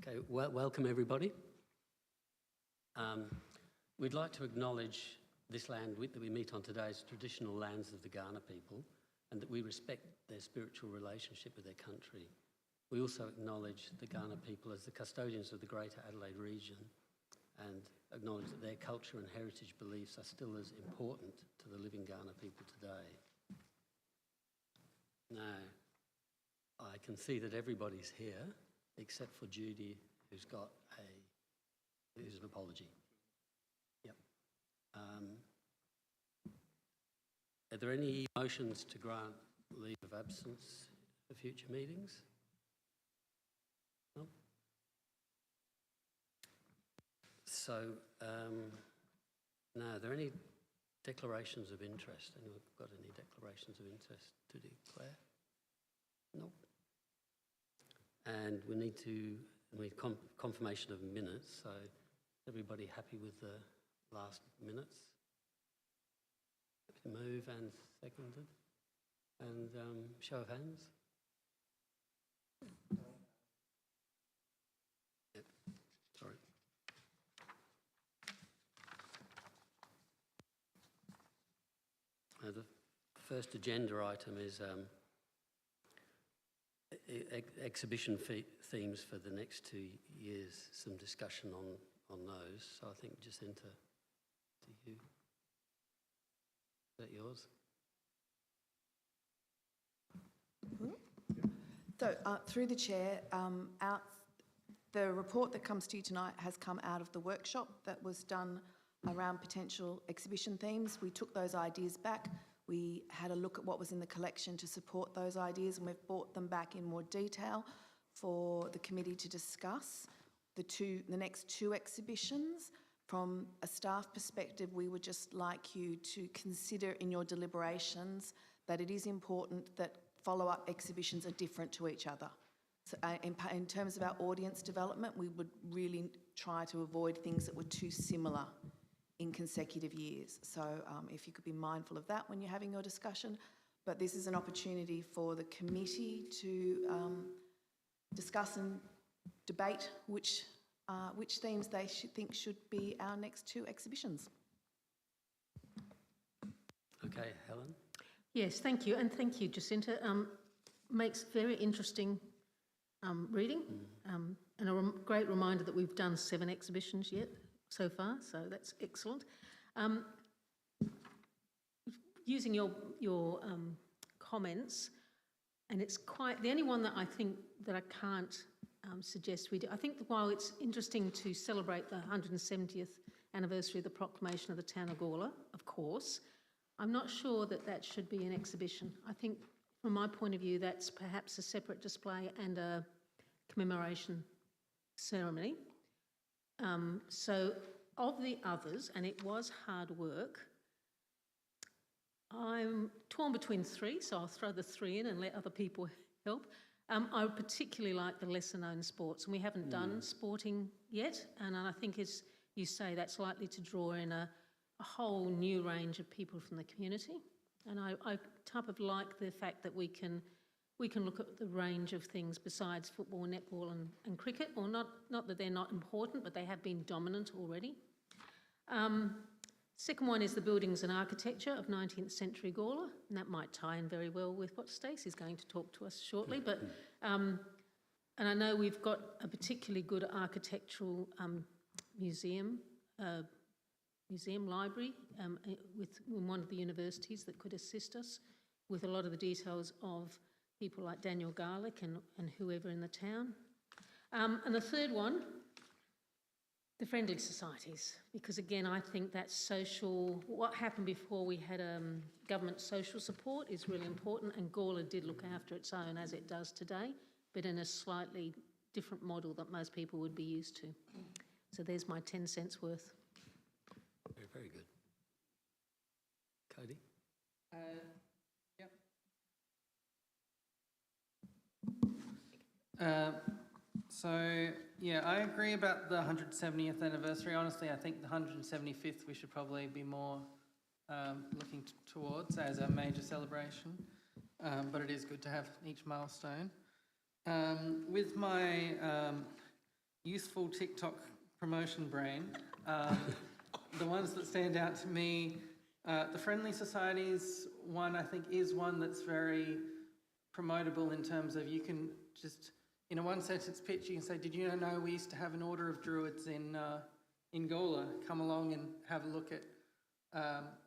Okay, welcome everybody. We'd like to acknowledge this land that we meet on today as traditional lands of the Gawler people, and that we respect their spiritual relationship with their country. We also acknowledge the Gawler people as the custodians of the Greater Adelaide region, and acknowledge that their culture and heritage beliefs are still as important to the living Gawler people today. Now, I can see that everybody's here, except for Judy, who's got an apology. Yep. Are there any motions to grant leave of absence for future meetings? No? So, now, are there any declarations of interest? Anyone got any declarations of interest to declare? Nope. And we need confirmation of minutes, so is everybody happy with the last minutes? Happy to move and seconded? And show of hands? Yep. Sorry. The first agenda item is exhibition themes for the next 2 years, some discussion on those. So I think just enter to you. Is that yours? So through the chair, the report that comes to you tonight has come out of the workshop that was done around potential exhibition themes. We took those ideas back. We had a look at what was in the collection to support those ideas, and we've brought them back in more detail for the committee to discuss. The next two exhibitions. From a staff perspective, we would just like you to consider in your deliberations that it is important that follow-up exhibitions are different to each other. So in terms of our audience development, we would really try to avoid things that were too similar in consecutive years. So if you could be mindful of that when you're having your discussion. But this is an opportunity for the committee to discuss and debate which themes they think should be our next two exhibitions. Okay, Helen? Yes, thank you. And thank you, Jacinta. Makes very interesting reading and a great reminder that we've done 7 exhibitions yet so far, so that's excellent. Using your comments, and it's quite the only one that I think that I can't suggest we do. I think while it's interesting to celebrate the 170th anniversary of the proclamation of the town of Gawler, of course, I'm not sure that that should be an exhibition. I think from my point of view, that's perhaps a separate display and a commemoration ceremony. So of the others, and it was hard work, I'm torn between 3, so I'll throw the 3 in and let other people help. I particularly like the lesser-known sports, and we haven't done sporting yet, and I think, as you say, that's likely to draw in a whole new range of people from the community. And I type of like the fact that we can look at the range of things besides football, netball and cricket, or not that they're not important, but they have been dominant already. Second one is the buildings and architecture of 19th century Gawler, and that might tie in very well with what Stacey's going to talk to us shortly. But and I know we've got a particularly good architectural museum library in one of the universities that could assist us with a lot of the details of people like Daniel Garlick and whoever in the town. And the third one, the friendly societies, because again, I think that what happened before we had government social support is really important, and Gawler did look after its own as it does today, but in a slightly different model that most people would be used to. So there's my 10 cents worth. Very good. Cody? Yep. So, yeah, I agree about the 170th anniversary. Honestly, I think the 175th we should probably be more looking towards as a major celebration. But it is good to have each milestone. With my youthful TikTok promotion brain, the ones that stand out to me, the Friendly Societies one, I think, is one that's very promotable in terms of you can just, in a one-sentence pitch, you can say, did you know we used to have an order of Druids in Gawler? Come along and have a look at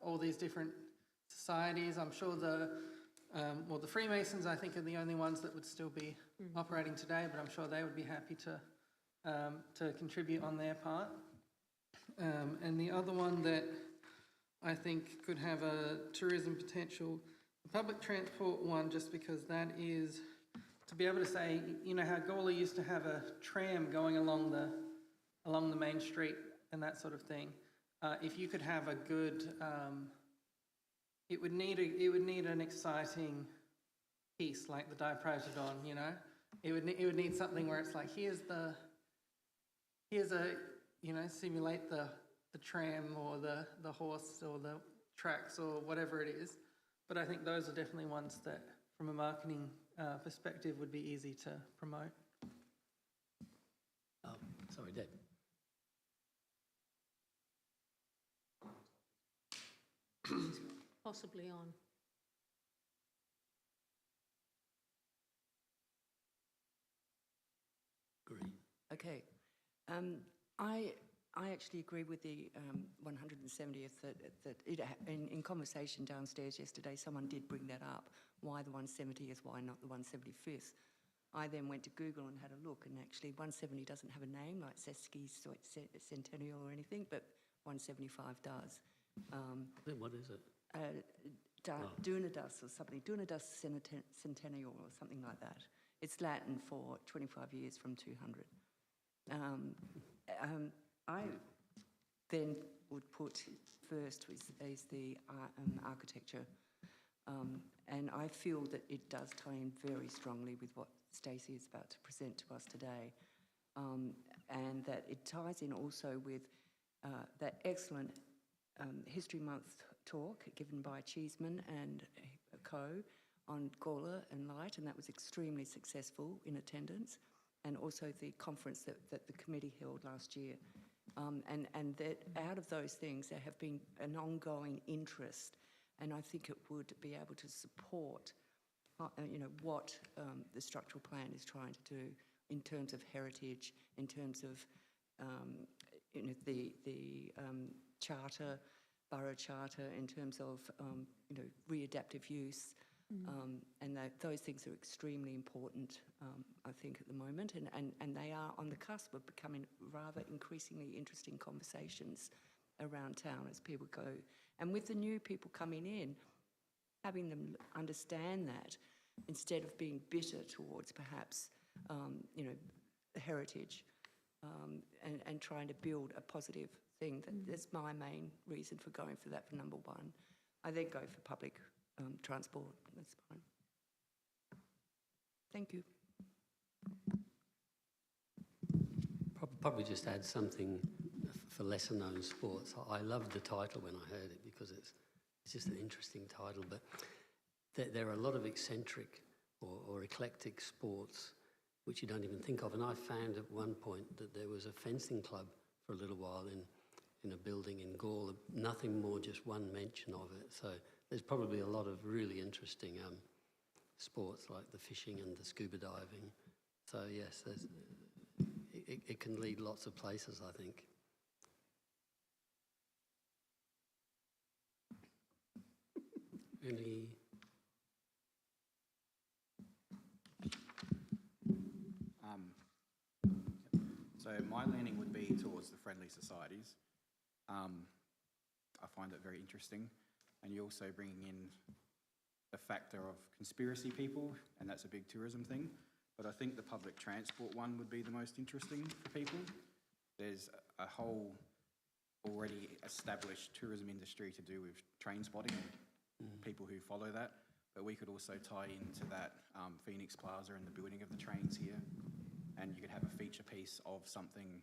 all these different societies. I'm sure the Freemasons, I think, are the only ones that would still be operating today, but I'm sure they would be happy to contribute on their part. And the other one that I think could have a tourism potential, the public transport one, just because that is to be able to say, you know how Gawler used to have a tram going along the main street and that sort of thing. If you could have a good, it would need an exciting piece like the Diprotodon, you know. It would need something where it's like, here's a, you know, simulate the tram or the horse or the tracks or whatever it is. But I think those are definitely ones that, from a marketing perspective, would be easy to promote. Oh, sorry, Deb. Possibly on. Green. Okay. I actually agree with the 170th that in conversation downstairs yesterday, someone did bring that up. Why the 170th? Why not the 175th? I then went to Google and had a look, and actually 170 doesn't have a name like Sesky Centennial or anything, but 175 does. Then what is it? Dunadas or something, Dunadas Centennial or something like that. It's Latin for 25 years from 200. I then would put first is the architecture, and I feel that it does tie in very strongly with what Stacey is about to present to us today, and that it ties in also with that excellent History Month talk given by Cheeseman and co on Gawler and Light, and that was extremely successful in attendance, and also the conference that the committee held last year. And that out of those things, there have been an ongoing interest, and I think it would be able to support, you know, what the structural plan is trying to do in terms of heritage, in terms of you know, the charter, borough charter, in terms of you know, readaptive use, and those things are extremely important, I think, at the moment, and they are on the cusp of becoming rather increasingly interesting conversations around town as people go. And with the new people coming in, having them understand that instead of being bitter towards perhaps, you know, heritage, and trying to build a positive thing. That's my main reason for going for that for number one. I then go for public transport. That's fine. Thank you. Probably just add something for lesser known sports. I loved the title when I heard it because it's just an interesting title, but there are a lot of eccentric or eclectic sports which you don't even think of. And I found at one point that there was a fencing club for a little while in a building in Gawler, nothing more, just one mention of it. So there's probably a lot of really interesting sports like the fishing and the scuba diving. So yes, it can lead lots of places, I think. Any? So my leaning would be towards the friendly societies. I find it very interesting, and you're also bringing in the factor of conspiracy people, and that's a big tourism thing. But I think the public transport one would be the most interesting for people. There's a whole already established tourism industry to do with train spotting and people who follow that. But we could also tie into that Phoenix Plaza and the building of the trains here. And you could have a feature piece of something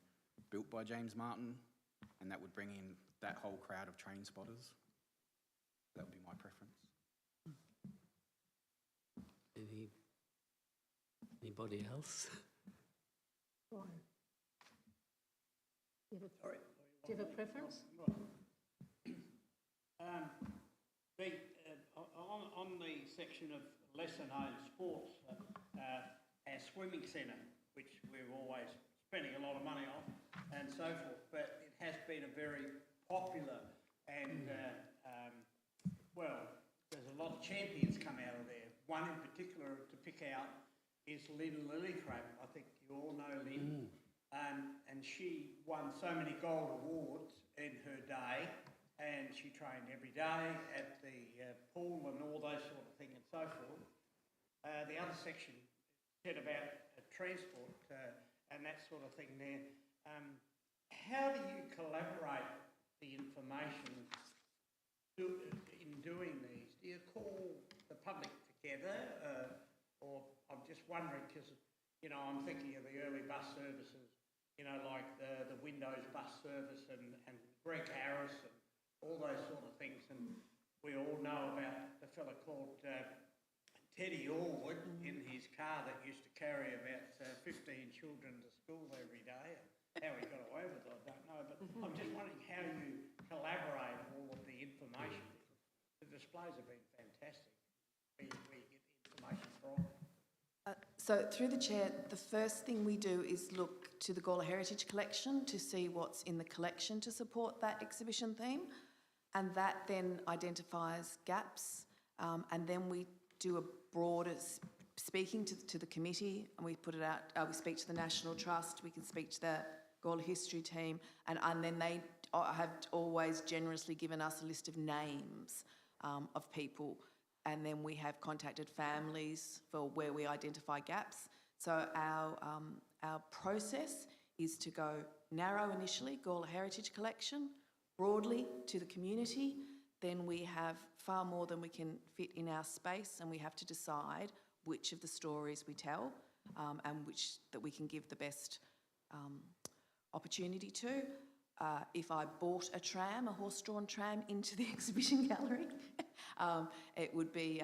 built by James Martin, and that would bring in that whole crowd of train spotters. That would be my preference. Anybody else? Sorry. Do you have a preference? On the section of lesser known sports, our swimming centre, which we're always spending a lot of money on and so forth, but it has been a very popular and, well, there's a lot of champions come out of there. One in particular to pick out is Lynn Lillycrap. I think you all know Lynn. And she won so many gold awards in her day, and she trained every day at the pool and all those sort of things and so forth. The other section said about transport and that sort of thing there. How do you collaborate the information in doing these? Do you call the public together, or I'm just wondering because, you know, I'm thinking of the early bus services, you know, like the Windows bus service and Greg Harris and all those sort of things. And we all know about the fella called Teddy Orwood in his car that used to carry about 15 children to school every day. How he got away with it, I don't know. But I'm just wondering how you collaborate all of the information. The displays have been fantastic. Where you get the information from. So through the chair, the first thing we do is look to the Gawler Heritage Collection to see what's in the collection to support that exhibition theme, and that then identifies gaps, and then we do a broader speaking to the committee, and we put it out. We speak to the National Trust. We can speak to the Gawler History team, and then they have always generously given us a list of names of people. And then we have contacted families for where we identify gaps. So our process is to go narrow initially, Gawler Heritage Collection, broadly to the community. Then we have far more than we can fit in our space, and we have to decide which of the stories we tell and which that we can give the best opportunity to. If I bought a tram, a horse-drawn tram, into the exhibition gallery, it would be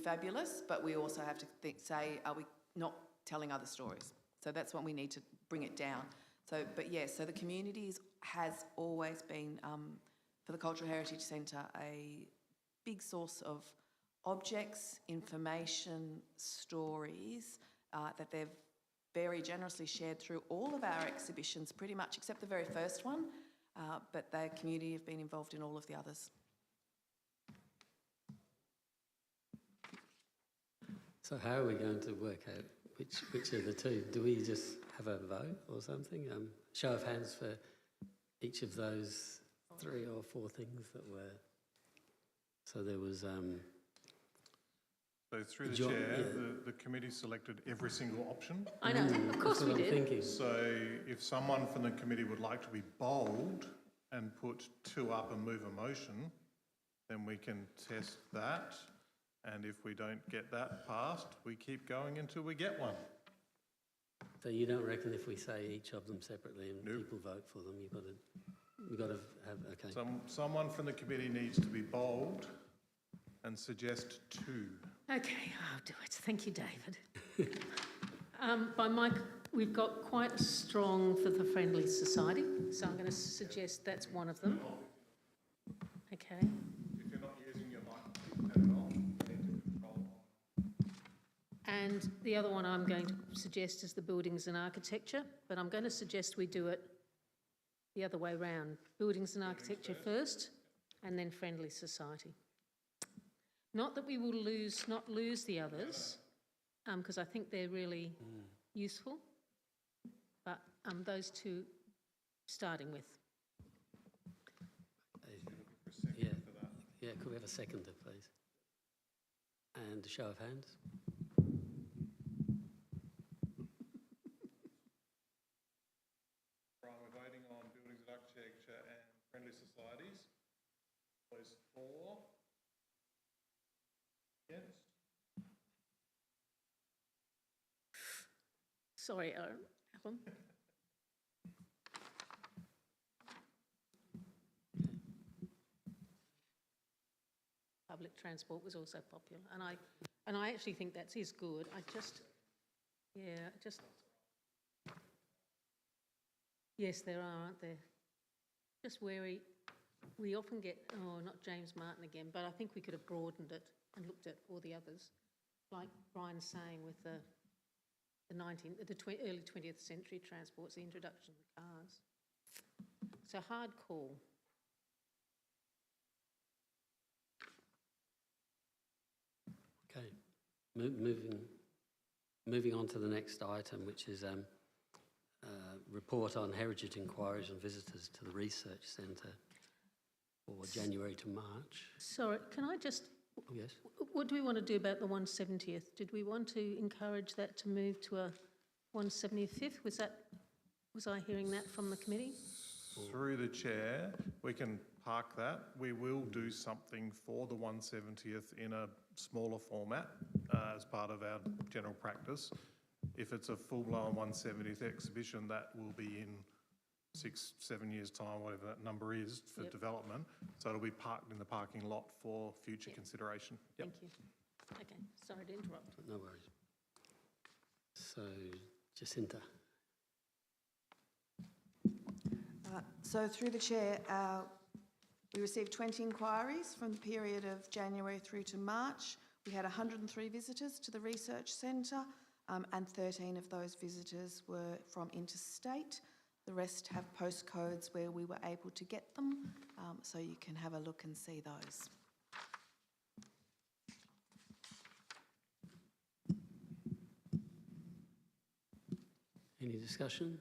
fabulous. But we also have to say, are we not telling other stories? So that's when we need to bring it down. So, but yes, so the community has always been, for the Cultural Heritage Centre, a big source of objects, information, stories that they've very generously shared through all of our exhibitions, pretty much except the very first one, but the community have been involved in all of the others. So how are we going to work out which of the two? Do we just have a vote or something? Show of hands for each of those 3 or 4 things that were... So there was... So through the chair, the committee selected every single option. I know, of course we did. Thinking. So if someone from the committee would like to be bold and put 2 up and move a motion, then we can test that. And if we don't get that passed, we keep going until we get one. So you don't reckon if we say each of them separately and Nope. people vote for them, you've got to have... Okay. Someone from the committee needs to be bold and suggest 2. Okay, I'll do it. Thank you, David. We've got quite strong for the Friendly Society, so I'm going to suggest that's one of them. Okay. If you're not using your microphone, turn it on. You need to control it. And the other one I'm going to suggest is the Buildings and Architecture, but I'm going to suggest we do it the other way round. Buildings and Architecture first, and then Friendly Society. Not that we will not lose the others, because I think they're really useful, but those 2 starting with. Yeah, could we have a seconder, please? And a show of hands. Right, we're voting on Buildings and Architecture and Friendly Societies. Those 4. Against? Sorry, Alan. Public transport was also popular, and I actually think that is good. Yes, there are, aren't there? Just wary, we often get, not James Martin again, but I think we could have broadened it and looked at all the others. Like Brian's saying with the early 20th century transports, the introduction of the cars. So hard call. Okay, moving on to the next item, which is report on heritage inquiries and visitors to the research centre for January to March. Sorry, can I just, Oh, yes. what do we want to do about the 170th? Did we want to encourage that to move to a 175th? Was I hearing that from the committee? Through the chair, we can park that. We will do something for the 170th in a smaller format as part of our general practice. If it's a full-blown 170th exhibition, that will be in 6-7 years' time, whatever that number is for development. So it'll be parked in the parking lot for future consideration. Yep. Thank you. Okay, sorry to interrupt. No worries. So, Jacinta. So through the chair, we received 20 inquiries from the period of January through to March. We had 103 visitors to the research centre, and 13 of those visitors were from interstate. The rest have postcodes where we were able to get them, so you can have a look and see those. Any discussion?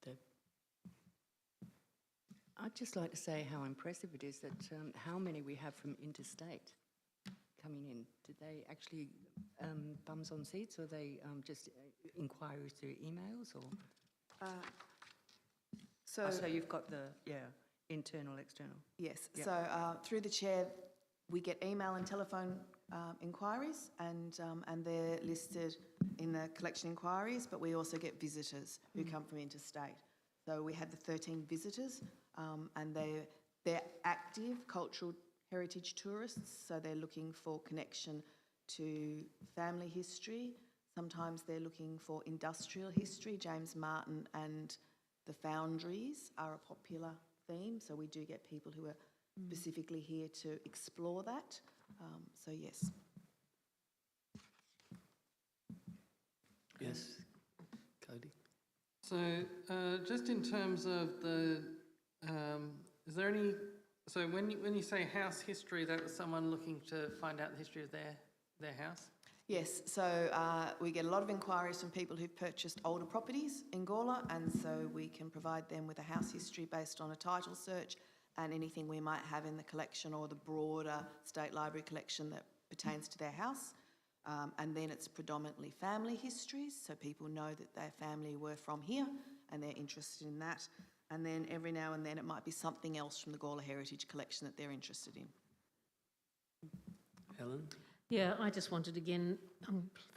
Deb? I'd just like to say how impressive it is that how many we have from interstate coming in. Did they actually bums on seats, or are they just inquiries through emails, or? So you've got the internal, external. Yes. Yep. So through the chair, we get email and telephone inquiries, and they're listed in the collection inquiries. But we also get visitors who come from interstate. So we had the 13 visitors, and they're active cultural heritage tourists. So they're looking for connection to family history. Sometimes they're looking for industrial history. James Martin and the foundries are a popular theme, so we do get people who are specifically here to explore that. So yes. Yes, Cody? So just in terms of the, is there any, so when you say house history, that was someone looking to find out the history of their house? Yes, so we get a lot of inquiries from people who've purchased older properties in Gawler, and so we can provide them with a house history based on a title search and anything we might have in the collection or the broader State Library collection that pertains to their house. And then it's predominantly family histories, so people know that their family were from here and they're interested in that. And then every now and then it might be something else from the Gawler Heritage Collection that they're interested in. Helen? Yeah, I just wanted again,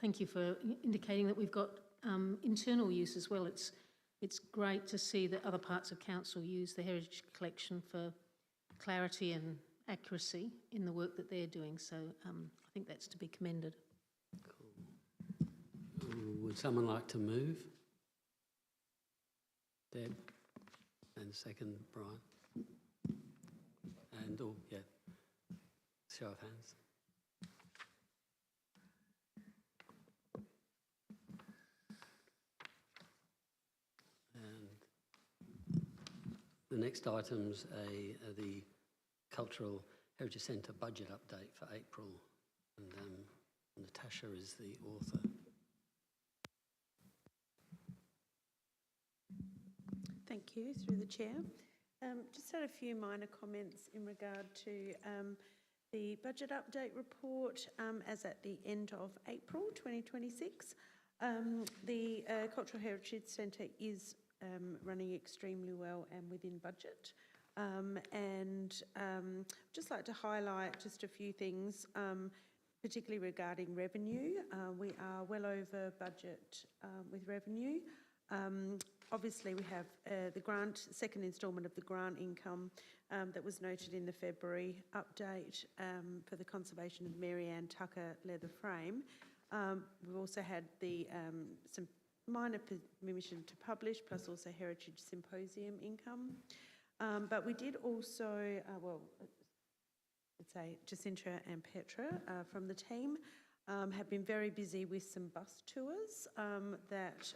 thank you for indicating that we've got internal use as well. It's great to see that other parts of council use the Heritage Collection for clarity and accuracy in the work that they're doing. So I think that's to be commended. Cool. Would someone like to move? Deb? And second, Brian? And, show of hands. The next items are the Cultural Heritage Centre budget update for April, and Natasha is the author. Thank you, through the chair. Just had a few minor comments in regard to the budget update report as at the end of April 2026. The Cultural Heritage Centre is running extremely well and within budget. Just like to highlight just a few things, particularly regarding revenue. We are well over budget with revenue. Obviously, we have the second instalment of the grant income that was noted in the February update for the conservation of Mary Ann Tucker leather frame. We've also had some minor permission to publish, plus also Heritage Symposium income. But we did also, let's say Jacinta and Petra from the team have been very busy with some bus tours that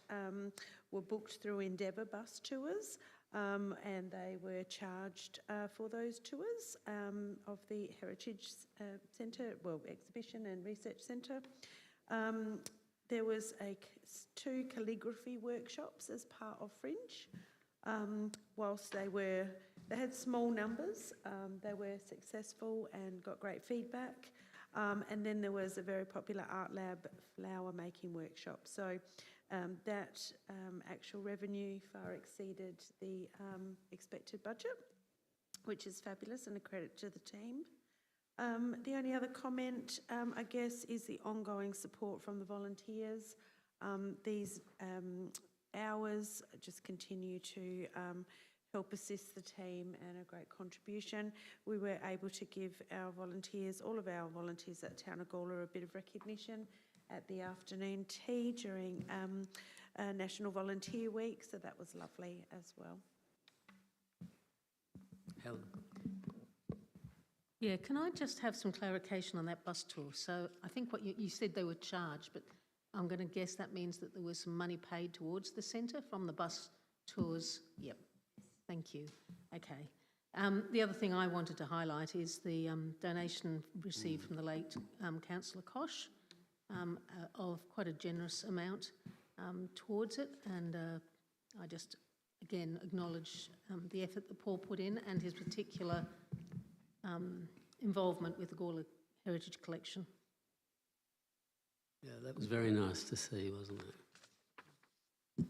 were booked through Endeavour Bus Tours, and they were charged for those tours of the Heritage Centre, Exhibition and Research Centre. There was two calligraphy workshops as part of Fringe. Whilst they had small numbers, they were successful and got great feedback. And then there was a very popular Art Lab flower making workshop. So that actual revenue far exceeded the expected budget, which is fabulous and a credit to the team. The only other comment, I guess, is the ongoing support from the volunteers. These hours just continue to help assist the team and a great contribution. We were able to give our volunteers, all of our volunteers at Town of Gawler, a bit of recognition at the afternoon tea during National Volunteer Week, so that was lovely as well. Helen? Yeah, can I just have some clarification on that bus tour? So I think what you said they were charged, but I'm going to guess that means that there was some money paid towards the centre from the bus tours. Yep, thank you. Okay. The other thing I wanted to highlight is the donation received from the late Councillor Kosh of quite a generous amount towards it, and I just again acknowledge the effort that Paul put in and his particular involvement with the Gawler Heritage Collection. Yeah, that was very nice to see, wasn't it?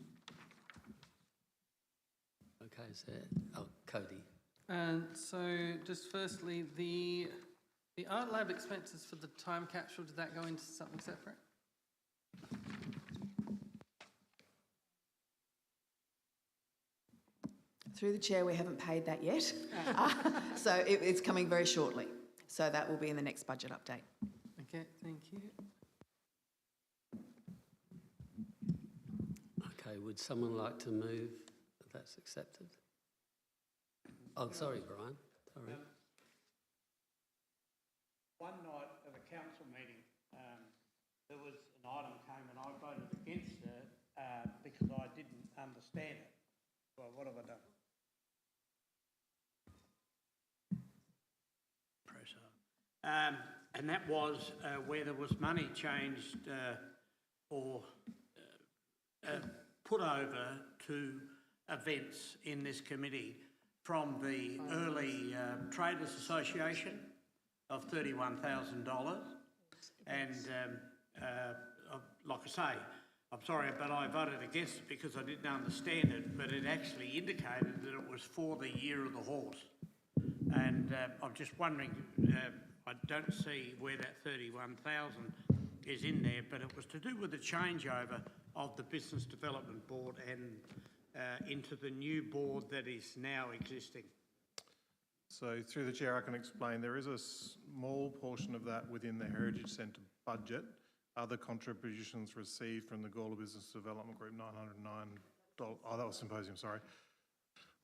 Okay, so, Cody. So just firstly, the Art Lab expenses for the time capsule, did that go into something separate? Through the chair, we haven't paid that yet. So it's coming very shortly. So that will be in the next budget update. Okay, thank you. Okay, would someone like to move that that's accepted? Oh, sorry, Brian. Sorry. One night of a council meeting, there was an item came and I voted against it because I didn't understand it. Well, what have I done? Pressure. And that was where there was money changed or put over to events in this committee from the early Traders Association of $31,000. And like I say, I'm sorry, but I voted against it because I didn't understand it, but it actually indicated that it was for the Year of the Horse. And I'm just wondering, I don't see where that 31,000 is in there, but it was to do with the changeover of the Business Development Board and into the new board that is now existing. So through the chair, I can explain there is a small portion of that within the Heritage Centre budget. Other contributions received from the Gawler Business Development Group, $909. Oh, that was Symposium, sorry.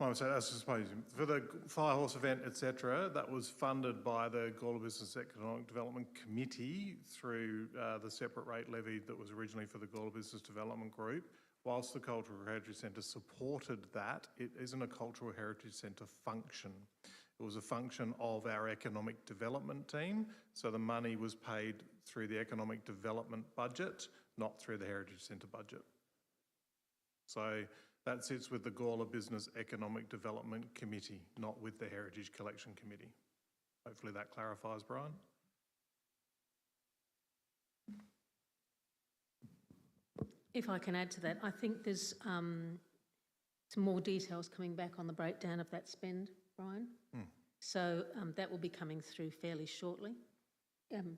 I would say that's a Symposium. For the Firehorse event, etc., that was funded by the Gawler Business Economic Development Committee through the separate rate levy that was originally for the Gawler Business Development Group. Whilst the Cultural Heritage Centre supported that, it isn't a Cultural Heritage Centre function. It was a function of our economic development team, so the money was paid through the economic development budget, not through the Heritage Centre budget. So that sits with the Gawler Business Economic Development Committee, not with the Heritage Collection Committee. Hopefully that clarifies, Brian. If I can add to that, I think there's some more details coming back on the breakdown of that spend, Brian. So that will be coming through fairly shortly,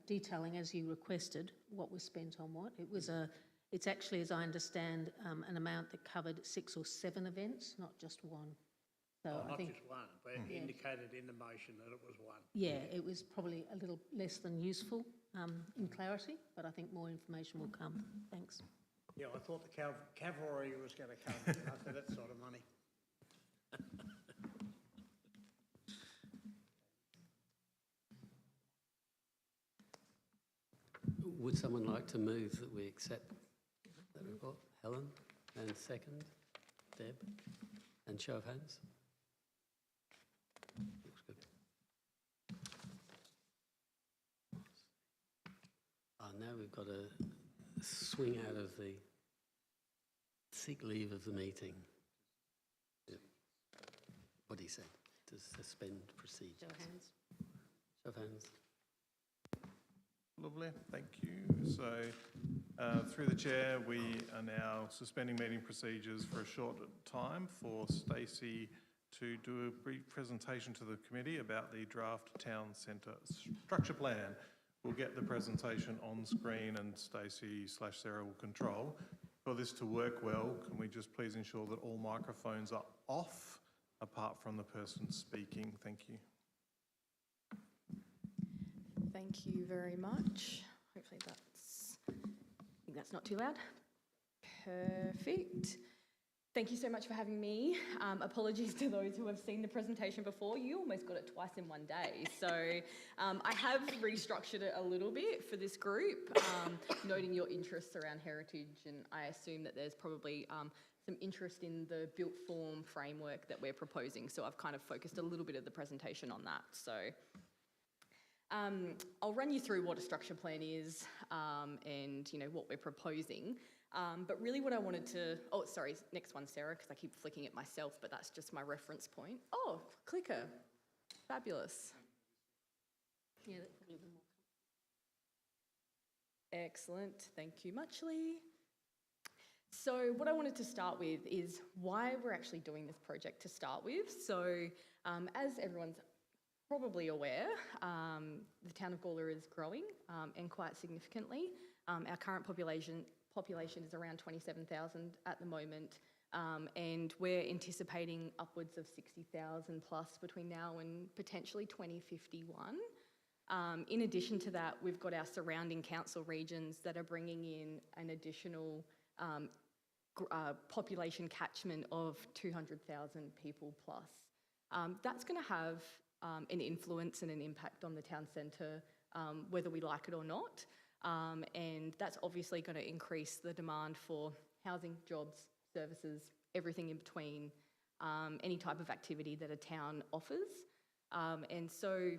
detailing, as you requested, what was spent on what. It's actually, as I understand, an amount that covered 6 or 7 events, not just one. So not just one, but it indicated in the motion that it was one. Yeah, it was probably a little less than useful in clarity, but I think more information will come. Thanks. Yeah, I thought the cavalry was going to come after that sort of money. Would someone like to move that we accept that report? Helen? And second? Deb? And show of hands? Looks good. Now we've got to swing out of the sick leave of the meeting. Yep. What he said, to suspend procedures. Show of hands. Show of hands. Lovely, thank you. So, through the chair, we are now suspending meeting procedures for a short time for Stacey to do a brief presentation to the committee about the draft town centre structure plan. We'll get the presentation on screen and Stacey/Sarah will control. For this to work well, can we just please ensure that all microphones are off apart from the person speaking? Thank you. Thank you very much. Hopefully I think that's not too loud. Perfect. Thank you so much for having me. Apologies to those who have seen the presentation before. You almost got it twice in one day. So I have restructured it a little bit for this group, noting your interests around heritage, and I assume that there's probably some interest in the built form framework that we're proposing. So I've kind of focused a little bit of the presentation on that. So I'll run you through what a structure plan is and what we're proposing. But really what I wanted to, oh, sorry, next one, Sarah, because I keep flicking it myself, but that's just my reference point. Oh, clicker. Fabulous. Yeah, that's probably the more. Excellent. Thank you muchly. So what I wanted to start with is why we're actually doing this project to start with. So as everyone's probably aware, the town of Gawler is growing and quite significantly. Our current population is around 27,000 at the moment, and we're anticipating upwards of 60,000 plus between now and potentially 2051. In addition to that, we've got our surrounding council regions that are bringing in an additional population catchment of 200,000 people plus. That's going to have an influence and an impact on the town centre, whether we like it or not. And that's obviously going to increase the demand for housing, jobs, services, everything in between, any type of activity that a town offers. And so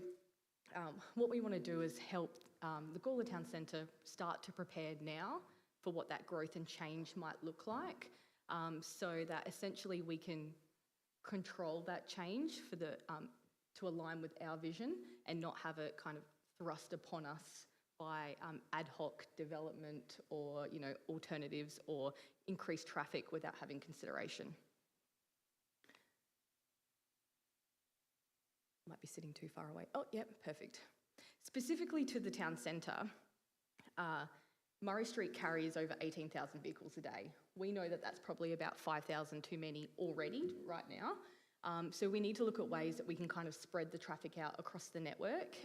what we want to do is help the Gawler Town Centre start to prepare now for what that growth and change might look like, so that essentially we can control that change for the to align with our vision and not have it kind of thrust upon us by ad hoc development or alternatives or increased traffic without having consideration. Might be sitting too far away. Oh, yep, perfect. Specifically to the town centre, Murray Street carries over 18,000 vehicles a day. We know that that's probably about 5,000 too many already right now. So we need to look at ways that we can kind of spread the traffic out across the network,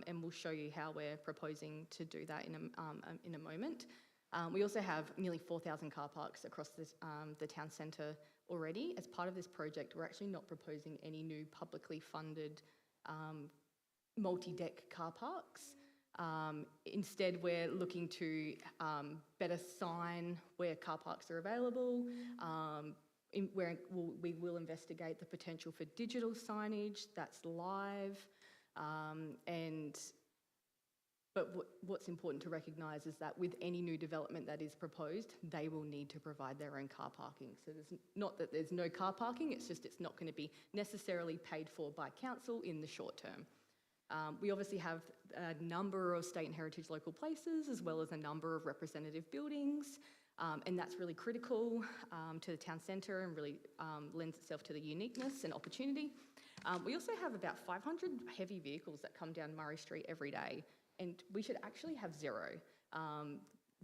and we'll show you how we're proposing to do that in a moment. We also have nearly 4,000 car parks across the town centre already. As part of this project, we're actually not proposing any new publicly funded multi-deck car parks. Instead, we're looking to better sign where car parks are available, we will investigate the potential for digital signage that's live, but what's important to recognise is that with any new development that is proposed, they will need to provide their own car parking. So there's not that there's no car parking, it's just it's not going to be necessarily paid for by council in the short term. We obviously have a number of state and heritage local places, as well as a number of representative buildings. And that's really critical to the town centre and really lends itself to the uniqueness and opportunity. We also have about 500 heavy vehicles that come down Murray Street every day, and we should actually have zero.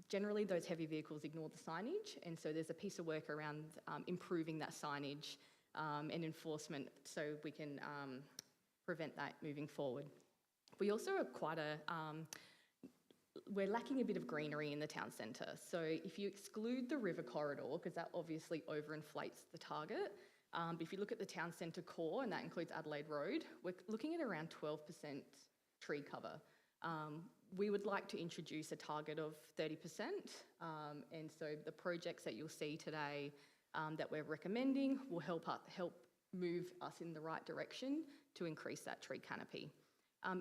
Generally, those heavy vehicles ignore the signage, and so there's a piece of work around improving that signage and enforcement so we can prevent that moving forward. We also are quite a we're lacking a bit of greenery in the town centre. So if you exclude the river corridor, because that obviously overinflates the target, but if you look at the town centre core, and that includes Adelaide Road, we're looking at around 12% tree cover. We would like to introduce a target of 30%, and so the projects that you'll see today that we're recommending will help move us in the right direction to increase that tree canopy.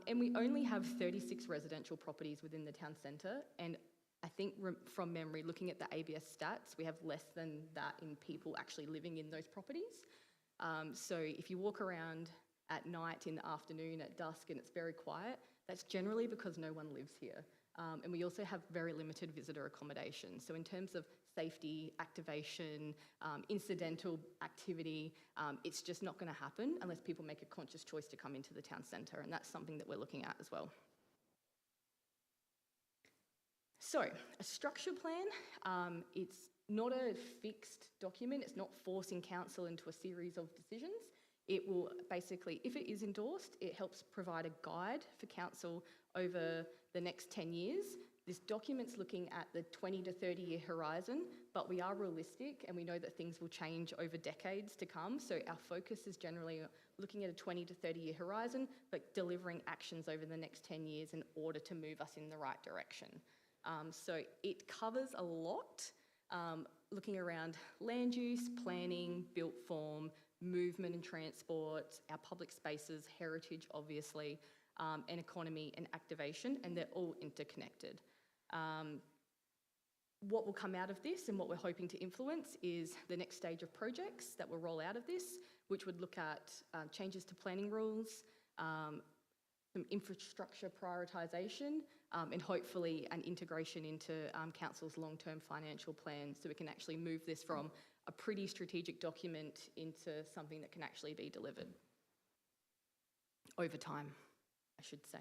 And we only have 36 residential properties within the town centre, and I think from memory, looking at the ABS stats, we have less than that in people actually living in those properties. So if you walk around at night, in the afternoon, at dusk, and it's very quiet, that's generally because no one lives here. And we also have very limited visitor accommodation. So in terms of safety, activation, incidental activity, it's just not going to happen unless people make a conscious choice to come into the town centre, and that's something that we're looking at as well. So a structure plan, it's not a fixed document, it's not forcing council into a series of decisions. It will basically, if it is endorsed, it helps provide a guide for council over the next 10 years. This document's looking at the 20 to 30 year horizon, but we are realistic and we know that things will change over decades to come. So our focus is generally looking at a 20 to 30 year horizon, but delivering actions over the next 10 years in order to move us in the right direction. So it covers a lot, looking around land use, planning, built form, movement and transport, our public spaces, heritage obviously, and economy and activation, and they're all interconnected. What will come out of this and what we're hoping to influence is the next stage of projects that will roll out of this, which would look at changes to planning rules, some infrastructure prioritisation, and hopefully an integration into council's long-term financial plan, so we can actually move this from a pretty strategic document into something that can actually be delivered over time, I should say.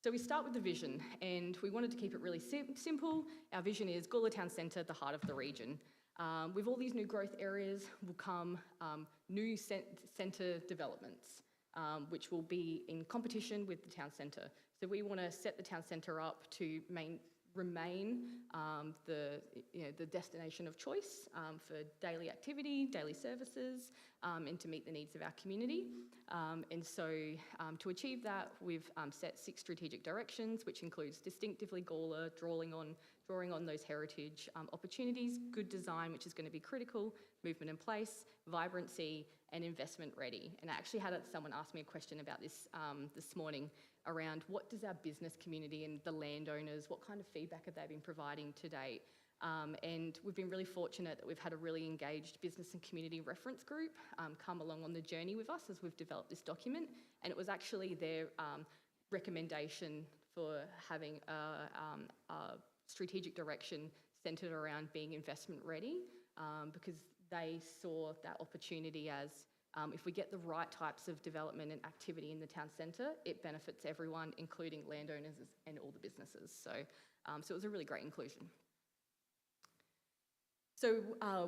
So we start with the vision, and we wanted to keep it really simple. Our vision is Gawler Town Centre, the heart of the region. With all these new growth areas will come new centre developments, which will be in competition with the town centre. So we want to set the town centre up to remain the destination of choice for daily activity, daily services, and to meet the needs of our community. And so to achieve that, we've set 6 strategic directions, which includes distinctively Gawler, drawing on those heritage opportunities, good design, which is going to be critical, movement in place, vibrancy, and investment ready. And I actually had someone ask me a question about this this morning around what does our business community and the landowners, what kind of feedback have they been providing to date? And we've been really fortunate that we've had a really engaged business and community reference group come along on the journey with us as we've developed this document. And it was actually their recommendation for having a strategic direction centred around being investment ready, because they saw that opportunity as if we get the right types of development and activity in the town centre, it benefits everyone, including landowners and all the businesses. So, so it was a really great inclusion. So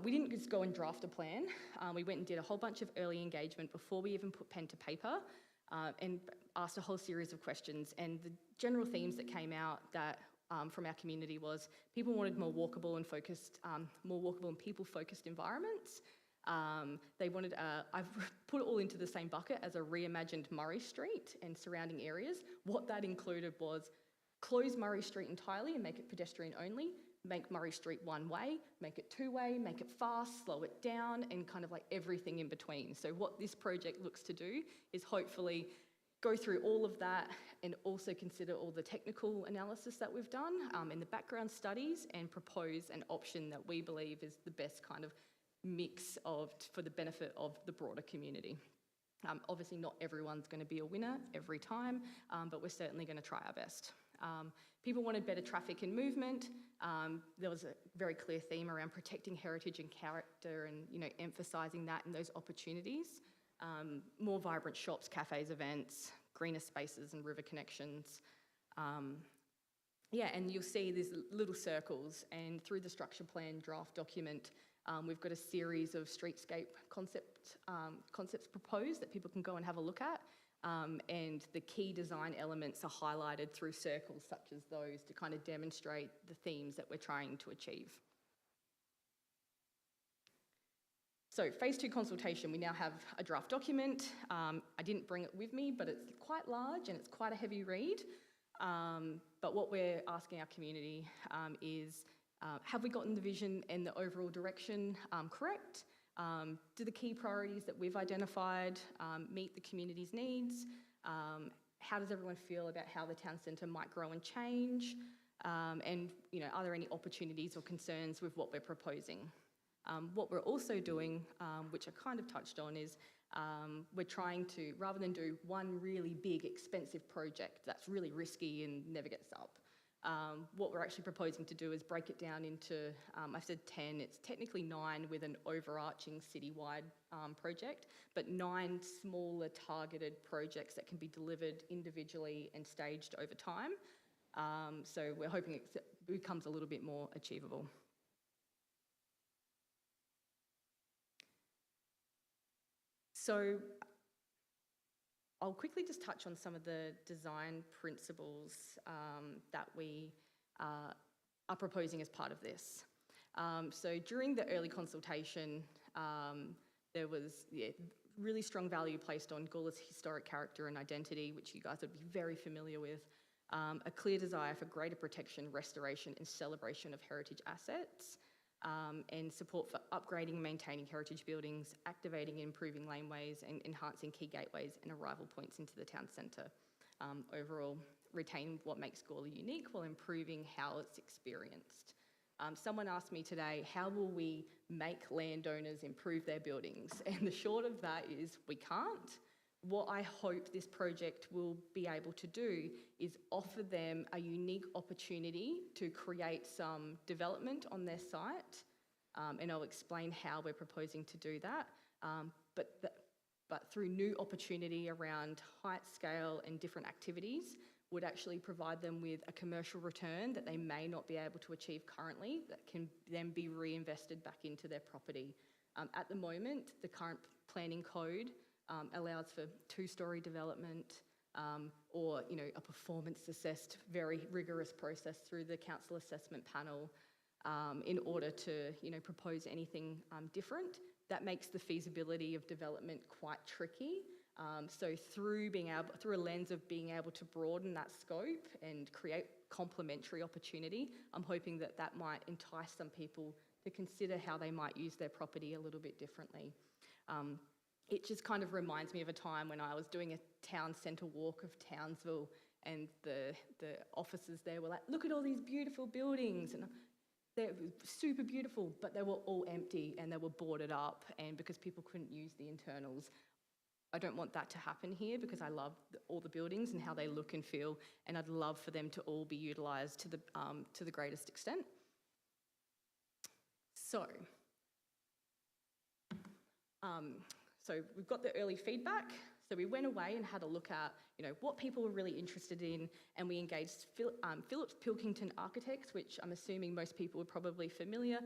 we didn't just go and draft a plan. We went and did a whole bunch of early engagement before we even put pen to paper, and asked a whole series of questions. And the general themes that came out that from our community was people wanted more walkable and focused, more walkable and people-focused environments. They wanted, I've put it all into the same bucket as a reimagined Murray Street and surrounding areas. What that included was close Murray Street entirely and make it pedestrian only, make Murray Street one way, make it two way, make it fast, slow it down, and kind of like everything in between. So what this project looks to do is hopefully go through all of that and also consider all the technical analysis that we've done and the background studies, and propose an option that we believe is the best kind of mix for the benefit of the broader community. Obviously not everyone's going to be a winner every time, but we're certainly going to try our best. People wanted better traffic and movement. There was a very clear theme around protecting heritage and character and emphasising that and those opportunities. More vibrant shops, cafes, events, greener spaces and river connections. And you'll see these little circles, and through the structure plan draft document, we've got a series of streetscape concepts proposed that people can go and have a look at. and the key design elements are highlighted through circles such as those to kind of demonstrate the themes that we're trying to achieve. So phase 2 consultation, we now have a draft document. I didn't bring it with me, but it's quite large and it's quite a heavy read. But what we're asking our community is, have we gotten the vision and the overall direction correct? Do the key priorities that we've identified meet the community's needs? How does everyone feel about how the town centre might grow and change? And, you know, are there any opportunities or concerns with what we're proposing? What we're also doing, which I kind of touched on, is we're trying to, rather than do one really big, expensive project that's really risky and never gets up, what we're actually proposing to do is break it down into, I said 10, it's technically 9 with an overarching citywide project, but 9 smaller targeted projects that can be delivered individually and staged over time. So we're hoping it becomes a little bit more achievable. So I'll quickly just touch on some of the design principles that we are proposing as part of this. So during the early consultation, there was really strong value placed on Gawler's historic character and identity, which you guys would be very familiar with, a clear desire for greater protection, restoration and celebration of heritage assets, and support for upgrading and maintaining heritage buildings, activating and improving laneways and enhancing key gateways and arrival points into the town centre. Overall, retain what makes Gawler unique while improving how it's experienced. Someone asked me today, how will we make landowners improve their buildings? And the short of that is we can't. What I hope this project will be able to do is offer them a unique opportunity to create some development on their site, and I'll explain how we're proposing to do that, but through new opportunity around height, scale and different activities would actually provide them with a commercial return that they may not be able to achieve currently that can then be reinvested back into their property. At the moment, the current planning code allows for 2-storey development or, you know, a performance-assessed, very rigorous process through the council assessment panel in order to, you know, propose anything different. That makes the feasibility of development quite tricky. So through a lens of being able to broaden that scope and create complementary opportunity, I'm hoping that that might entice some people to consider how they might use their property a little bit differently. It just kind of reminds me of a time when I was doing a town centre walk of Townsville and the officers there were like, look at all these beautiful buildings, and they're super beautiful, but they were all empty and they were boarded up, and because people couldn't use the internals. I don't want that to happen here because I love all the buildings and how they look and feel, and I'd love for them to all be utilised to the greatest extent. So we've got the early feedback. So we went away and had a look at, you know, what people were really interested in, and we engaged Phillips Pilkington Architects, which I'm assuming most people are probably familiar.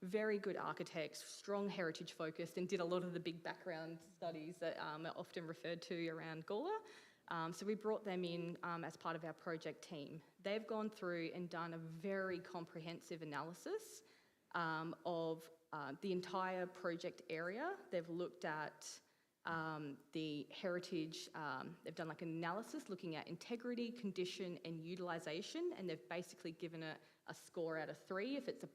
Very good architects, strong heritage focused, and did a lot of the big background studies that are often referred to around Gawler. So we brought them in as part of our project team. They've gone through and done a very comprehensive analysis of the entire project area. They've looked at the heritage, they've done like an analysis looking at integrity, condition and utilisation, and they've basically given it a score out of 3 if it's a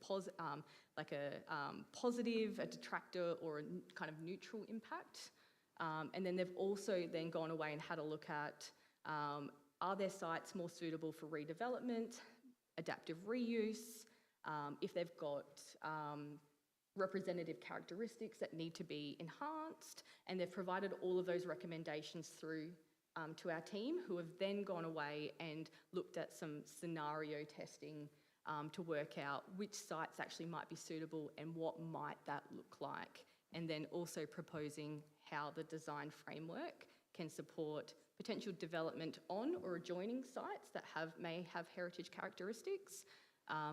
positive, a detractor or a kind of neutral impact. And then they've also then gone away and had a look at are their sites more suitable for redevelopment, adaptive reuse, if they've got representative characteristics that need to be enhanced, and they've provided all of those recommendations through to our team, who have then gone away and looked at some scenario testing to work out which sites actually might be suitable and what might that look like, and then also proposing how the design framework can support potential development on or adjoining sites that may have heritage characteristics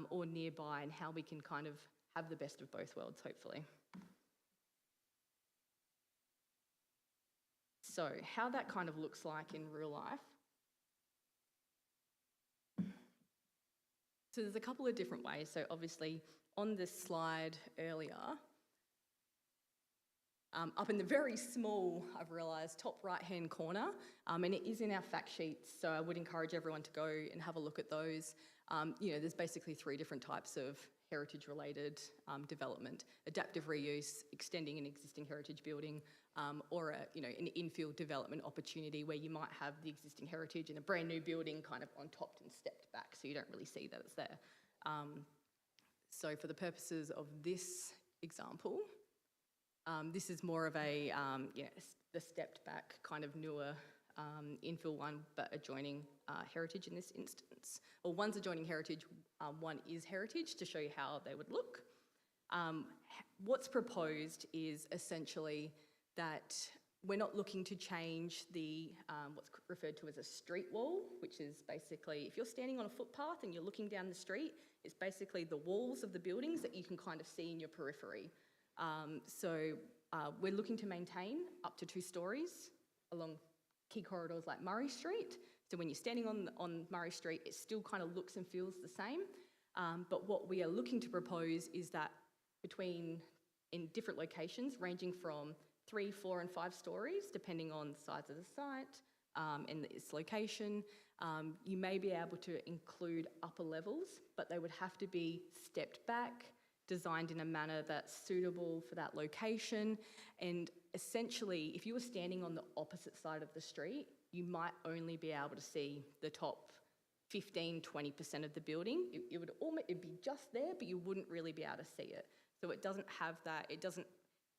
or nearby, and how we can kind of have the best of both worlds, hopefully. So how that kind of looks like in real life. So there's a couple of different ways. So obviously on this slide earlier, up in the very small, I've realised, top right-hand corner, and it is in our fact sheets, so I would encourage everyone to go and have a look at those. There's basically 3 different types of heritage-related development: adaptive reuse, extending an existing heritage building, or an infill development opportunity where you might have the existing heritage in a brand new building kind of on top and stepped back, so you don't really see that it's there. So for the purposes of this example, this is more of a, the stepped back kind of newer infill one, but adjoining heritage in this instance. Or one's adjoining heritage, one is heritage, to show you how they would look. What's proposed is essentially that we're not looking to change the what's referred to as a street wall, which is basically if you're standing on a footpath and you're looking down the street, it's basically the walls of the buildings that you can kind of see in your periphery. We're looking to maintain up to 2 stories along key corridors like Murray Street. So when you're standing on Murray Street, it still kind of looks and feels the same. But what we are looking to propose is that in different locations, ranging from 3, 4 and 5 stories, depending on the size of the site and its location, you may be able to include upper levels, but they would have to be stepped back, designed in a manner that's suitable for that location. And essentially, if you were standing on the opposite side of the street, you might only be able to see the top 15, 20% of the building. It'd be just there, but you wouldn't really be able to see it. So it doesn't have that, it doesn't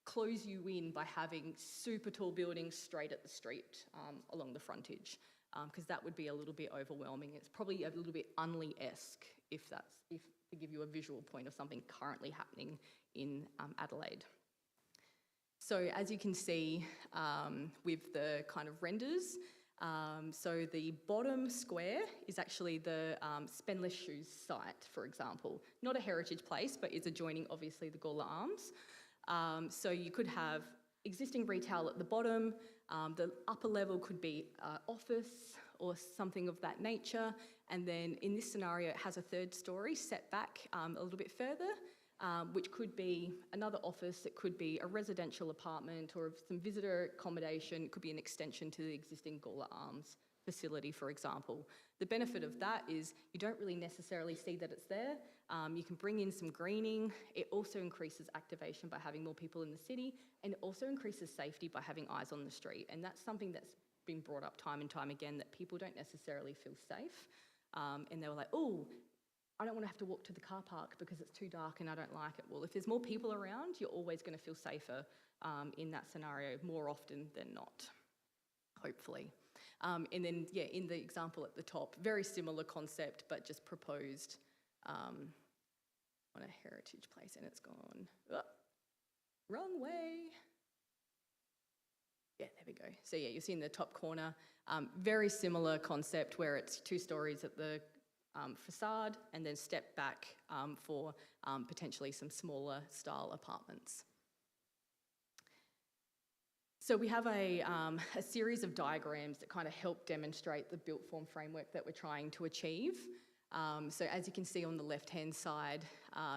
close you in by having super tall buildings straight at the street along the frontage, because that would be a little bit overwhelming. It's probably a little bit Unley-esque to give you a visual point of something currently happening in Adelaide. So as you can see with the kind of renders, so the bottom square is actually the Spenless Shoes site, for example. Not a heritage place, but is adjoining, obviously, the Gawler Arms. So you could have existing retail at the bottom. The upper level could be office or something of that nature. And then in this scenario, it has a 3rd story set back a little bit further, which could be another office, it could be a residential apartment or some visitor accommodation, it could be an extension to the existing Gawler Arms facility, for example. The benefit of that is you don't really necessarily see that it's there. You can bring in some greening. It also increases activation by having more people in the city, and it also increases safety by having eyes on the street. And that's something that's been brought up time and time again, that people don't necessarily feel safe. And they were like, oh, I don't want to have to walk to the car park because it's too dark and I don't like it. Well, if there's more people around, you're always going to feel safer in that scenario more often than not, hopefully. And then, in the example at the top, very similar concept, but just proposed on a heritage place, and it's gone, wrong way. Yeah, there we go. So you'll see in the top corner, very similar concept where it's 2 stories at the facade and then step back for potentially some smaller style apartments. So we have a series of diagrams that kind of help demonstrate the built form framework that we're trying to achieve. So as you can see on the left-hand side,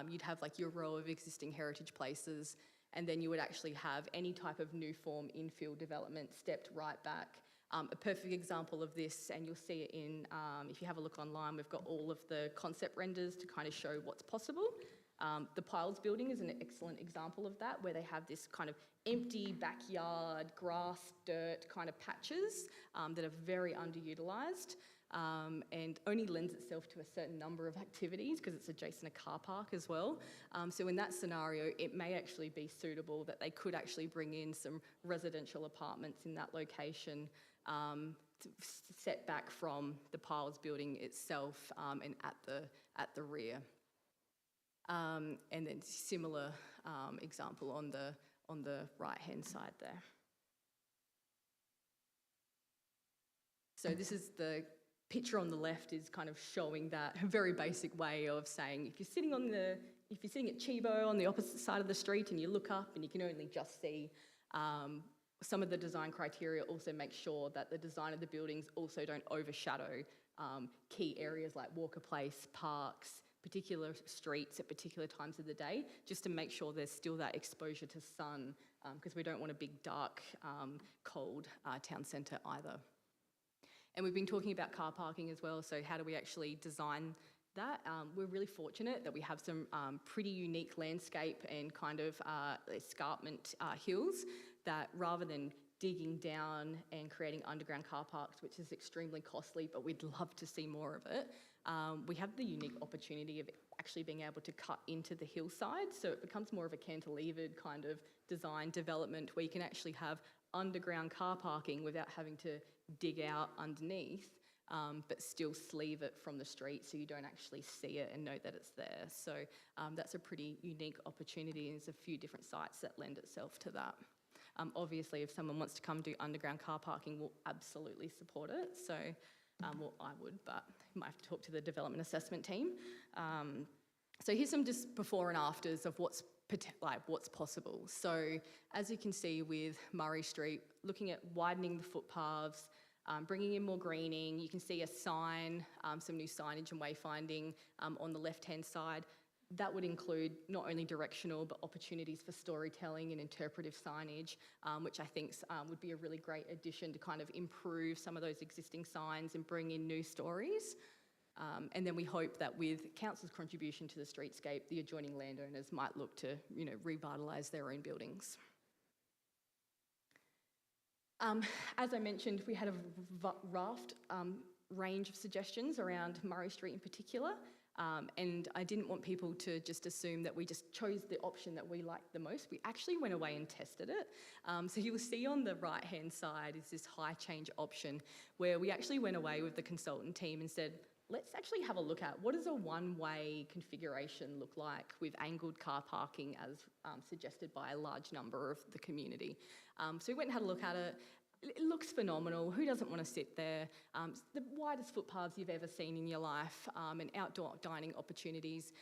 you'd have like your row of existing heritage places, and then you would actually have any type of new form infill development stepped right back. A perfect example of this, and you'll see it in, if you have a look online, we've got all of the concept renders to kind of show what's possible. The Piles building is an excellent example of that, where they have this kind of empty backyard, grass, dirt kind of patches that are very underutilised and only lends itself to a certain number of activities because it's adjacent to a car park as well. So in that scenario, it may actually be suitable that they could actually bring in some residential apartments in that location set back from the Piles building itself and at the rear. And then similar example on the right-hand side there. So this is the picture on the left is kind of showing that very basic way of saying if you're sitting at Chibo on the opposite side of the street and you look up and you can only just see some of the design criteria also make sure that the design of the buildings also don't overshadow key areas like Walker Place, parks, particular streets at particular times of the day, just to make sure there's still that exposure to sun, because we don't want a big, dark, cold town centre either. And we've been talking about car parking as well, so how do we actually design that? We're really fortunate that we have some pretty unique landscape and kind of escarpment hills that, rather than digging down and creating underground car parks, which is extremely costly, but we'd love to see more of it, we have the unique opportunity of actually being able to cut into the hillside, so it becomes more of a cantilevered kind of design development where you can actually have underground car parking without having to dig out underneath, but still sleeve it from the street so you don't actually see it and know that it's there. So that's a pretty unique opportunity, and there's a few different sites that lend itself to that. Obviously, if someone wants to come do underground car parking, we'll absolutely support it. So, well, I would, but you might have to talk to the development assessment team. So here's some just before and afters of what's possible. So as you can see with Murray Street, looking at widening the footpaths, bringing in more greening, you can see a sign, some new signage and wayfinding on the left-hand side. That would include not only directional, but opportunities for storytelling and interpretive signage, which I think would be a really great addition to kind of improve some of those existing signs and bring in new stories. And then we hope that with council's contribution to the streetscape, the adjoining landowners might look to, revitalise their own buildings. As I mentioned, we had a raft range of suggestions around Murray Street in particular. And I didn't want people to just assume that we just chose the option that we liked the most. We actually went away and tested it. So you'll see on the right-hand side is this high change option where we actually went away with the consultant team and said, let's actually have a look at what does a one-way configuration look like with angled car parking as suggested by a large number of the community. So we went and had a look at it. It looks phenomenal. Who doesn't want to sit there? The widest footpaths you've ever seen in your life, and outdoor dining opportunities,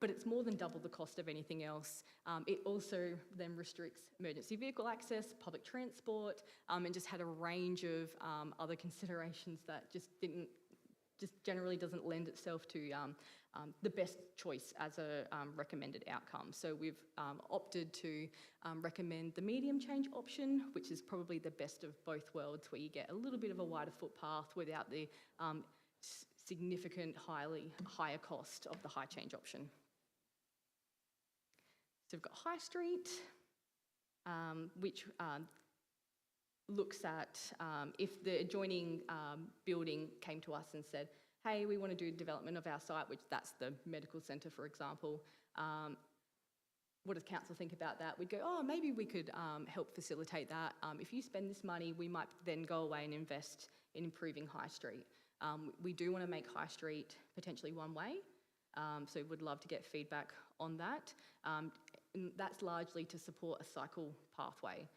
but it's more than double the cost of anything else. It also then restricts emergency vehicle access, public transport, and just had a range of other considerations that just generally doesn't lend itself to the best choice as a recommended outcome. So we've opted to recommend the medium change option, which is probably the best of both worlds, where you get a little bit of a wider footpath without the significant higher cost of the high change option. So we've got High Street, which looks at if the adjoining building came to us and said, hey, we want to do development of our site, which that's the medical centre, for example. What does council think about that? We'd go, oh, maybe we could help facilitate that. If you spend this money, we might then go away and invest in improving High Street. We do want to make High Street potentially one way, so we'd love to get feedback on that. And that's largely to support a cycle pathway.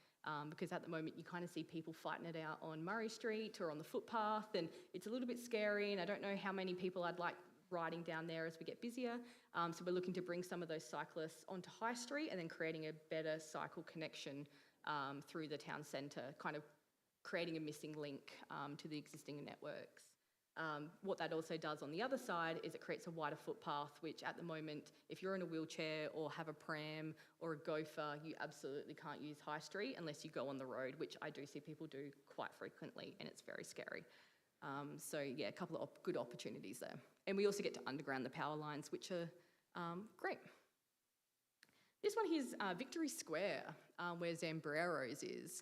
Because at the moment you kind of see people fighting it out on Murray Street or on the footpath, and it's a little bit scary, and I don't know how many people I'd like riding down there as we get busier. So we're looking to bring some of those cyclists onto High Street and then creating a better cycle connection through the town centre, kind of creating a missing link to the existing networks. What that also does on the other side is it creates a wider footpath, which at the moment, if you're in a wheelchair or have a pram or a gopher, you absolutely can't use High Street unless you go on the road, which I do see people do quite frequently, and it's very scary. So yeah, a couple of good opportunities there. And we also get to underground the power lines, which are great. This one here's Victory Square, where Zambreros is.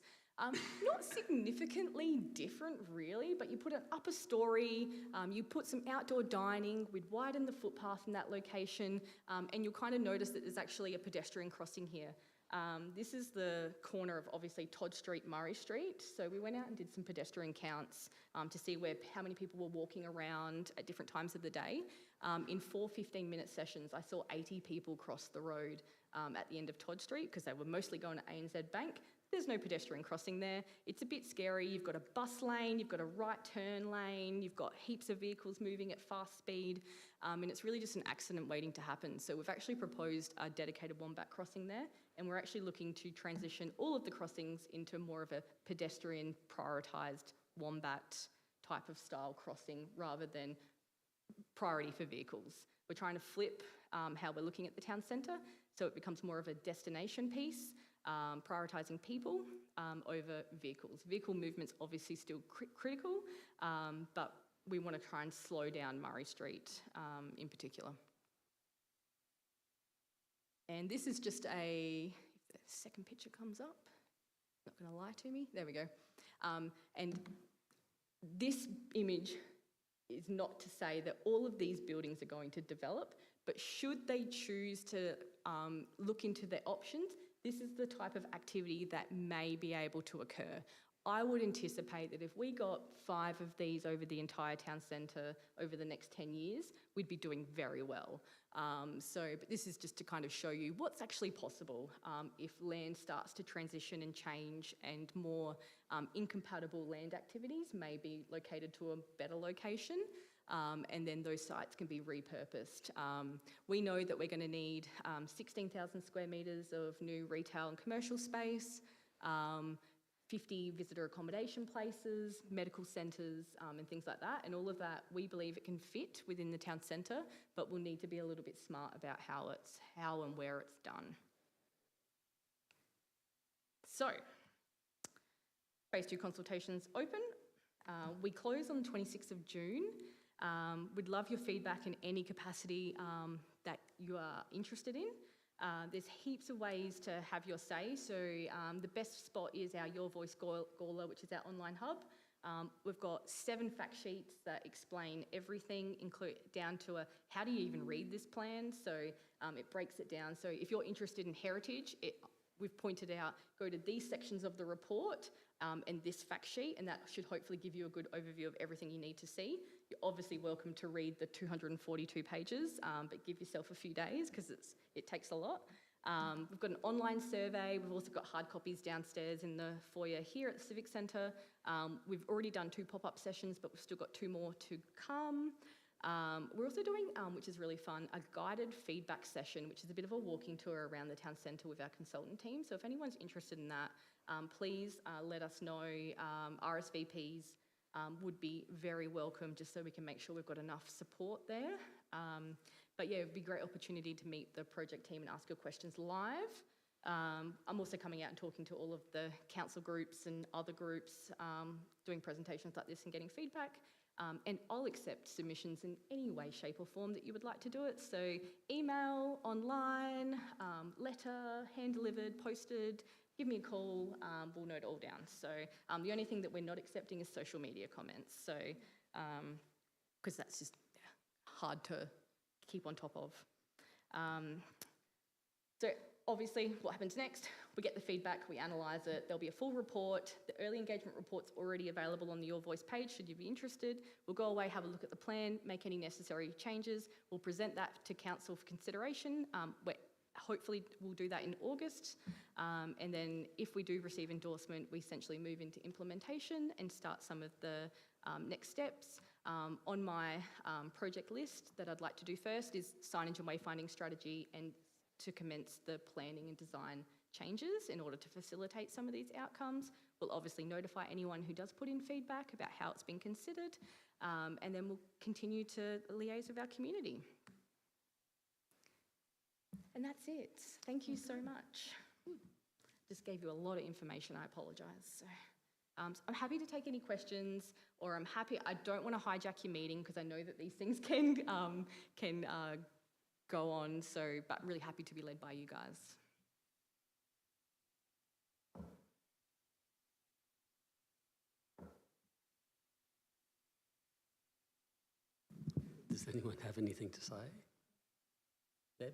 Not significantly different really, but you put an upper story, you put some outdoor dining, we'd widen the footpath in that location, and you'll kind of notice that there's actually a pedestrian crossing here. This is the corner of obviously Todd Street, Murray Street, so we went out and did some pedestrian counts to see how many people were walking around at different times of the day. In 4 15-minute sessions, I saw 80 people cross the road at the end of Todd Street because they were mostly going to ANZ Bank. There's no pedestrian crossing there. It's a bit scary. You've got a bus lane, you've got a right turn lane, you've got heaps of vehicles moving at fast speed, and it's really just an accident waiting to happen. So we've actually proposed a dedicated wombat crossing there. and we're actually looking to transition all of the crossings into more of a pedestrian prioritised wombat type of style crossing rather than priority for vehicles. We're trying to flip how we're looking at the town centre, so it becomes more of a destination piece, prioritising people over vehicles. Vehicle movement's obviously still critical, but we want to try and slow down Murray Street in particular. And this is just if the second picture comes up, not going to lie to me, there we go. And this image is not to say that all of these buildings are going to develop, but should they choose to look into their options, this is the type of activity that may be able to occur. I would anticipate that if we got 5 of these over the entire town centre over the next 10 years, we'd be doing very well. But this is just to kind of show you what's actually possible if land starts to transition and change and more incompatible land activities may be located to a better location. And then those sites can be repurposed. We know that we're going to need 16,000 square metres of new retail and commercial space, 50 visitor accommodation places, medical centres and things like that. And all of that, we believe it can fit within the town centre, but we'll need to be a little bit smart about how and where it's done. So, Phase 2 consultations open. We close on the 26th of June. We'd love your feedback in any capacity that you are interested in. There's heaps of ways to have your say. So the best spot is our Your Voice Gawler, which is our online hub. We've got 7 fact sheets that explain everything, down to how do you even read this plan? So it breaks it down. So if you're interested in heritage, we've pointed out, go to these sections of the report and this fact sheet, and that should hopefully give you a good overview of everything you need to see. You're obviously welcome to read the 242 pages, but give yourself a few days because it takes a lot. We've got an online survey. We've also got hard copies downstairs in the foyer here at the Civic Centre. We've already done 2 pop-up sessions, but we've still got 2 more to come. We're also doing, which is really fun, a guided feedback session, which is a bit of a walking tour around the town centre with our consultant team. So if anyone's interested in that, please let us know. RSVPs would be very welcome, just so we can make sure we've got enough support there. But yeah, it would be a great opportunity to meet the project team and ask your questions live. I'm also coming out and talking to all of the council groups and other groups, doing presentations like this and getting feedback. And I'll accept submissions in any way, shape or form that you would like to do it. So email, online, letter, hand-delivered, posted, give me a call, we'll note it all down. So the only thing that we're not accepting is social media comments. So, because that's just hard to keep on top of. So obviously what happens next, we get the feedback, we analyse it, there'll be a full report. The early engagement report's already available on the Your Voice page should you be interested. We'll go away, have a look at the plan, make any necessary changes. We'll present that to council for consideration. Hopefully we'll do that in August. And then if we do receive endorsement, we essentially move into implementation and start some of the next steps. On my project list that I'd like to do first is signage and wayfinding strategy, and to commence the planning and design changes in order to facilitate some of these outcomes. We'll obviously notify anyone who does put in feedback about how it's been considered, and then we'll continue to liaise with our community. And that's it. Thank you so much. Just gave you a lot of information, I apologise. So, I'm happy to take any questions, or I don't want to hijack your meeting because I know that these things can go on, but really happy to be led by you guys. Does anyone have anything to say? Deb?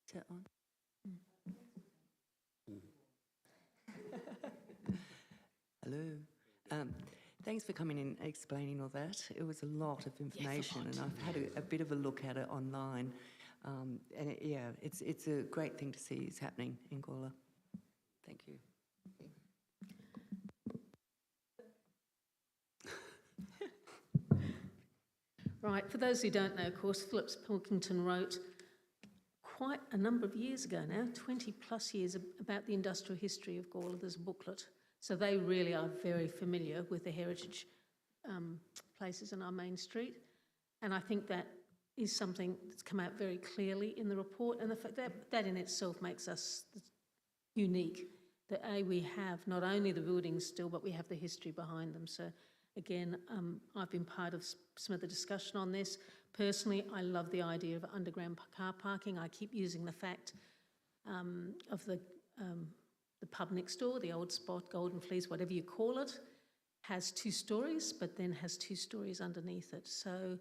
Is that on? Hello. Thanks for coming in and explaining all that. It was a lot of information, and I've had a bit of a look at it online. It's a great thing to see is happening in Gawler. Thank you. Right, for those who don't know, of course, Phillips Pilkington wrote quite a number of years ago now, 20 plus years, about the industrial history of Gawler. There's a booklet. So they really are very familiar with the heritage places in our main street. And I think that is something that's come out very clearly in the report. And the fact that in itself makes us unique, that we have not only the buildings still, but we have the history behind them. So again, I've been part of some of the discussion on this. Personally, I love the idea of underground car parking. I keep using the fact of the pub next door, the old spot, Golden Fleece, whatever you call it, has 2 stories, but then has 2 stories underneath it. So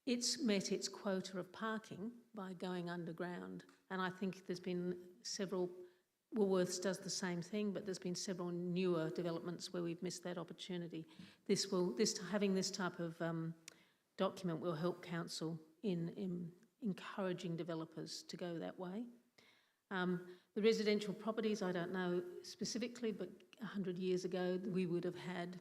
it's met its quota of parking by going underground. And I think there's been several, Woolworths does the same thing, but there's been several newer developments where we've missed that opportunity. Having this type of document will help council in encouraging developers to go that way. The residential properties, I don't know specifically, but 100 years ago we would have had